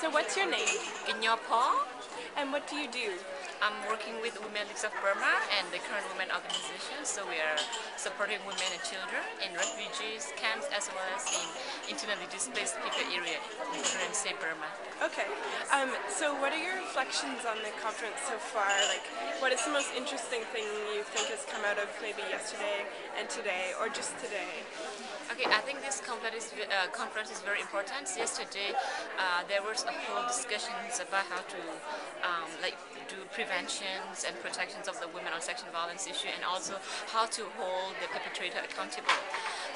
So what's your name? Paul. And what do you do? I'm working with Women Leagues of Burma and the current women organization. So we are supporting women and children in refugees camps as well as in internally displaced people area in current state Burma. Okay. So what are your reflections on the conference so far? Like, what is the most interesting thing you think has come out of maybe yesterday and today, or just today? Okay, I think this conference is very important. Yesterday, there was a whole discussions about how to do preventions and protections of the women on sexual violence issue, and also how to hold the perpetrator accountable.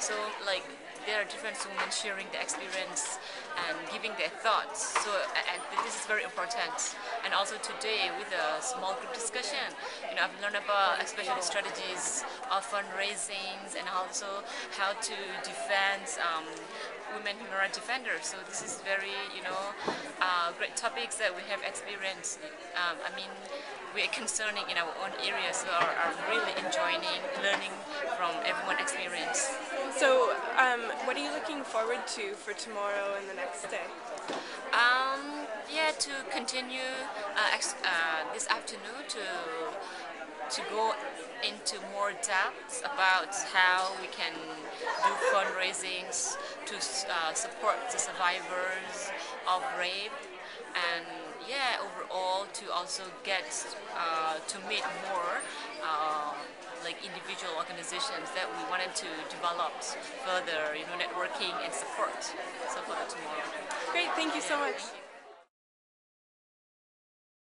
So, like, there are different women sharing their experience and giving their thoughts. So, and this is very important. And also today, with a small group discussion, I've learned about especially strategies of fundraisings and also how to defend women human rights defenders. So this is very, great topics that we have experienced. We are concerning in our own area, so are really enjoying learning from everyone's experience. So, what are you looking forward to for tomorrow and the next day? Yeah, to continue this afternoon to go into more depth about how we can do fundraisings to support the survivors of rape, and yeah, overall to also get to meet more like individual organizations that we wanted to develop further, networking and support. So for the tomorrow. Great, thank you so much.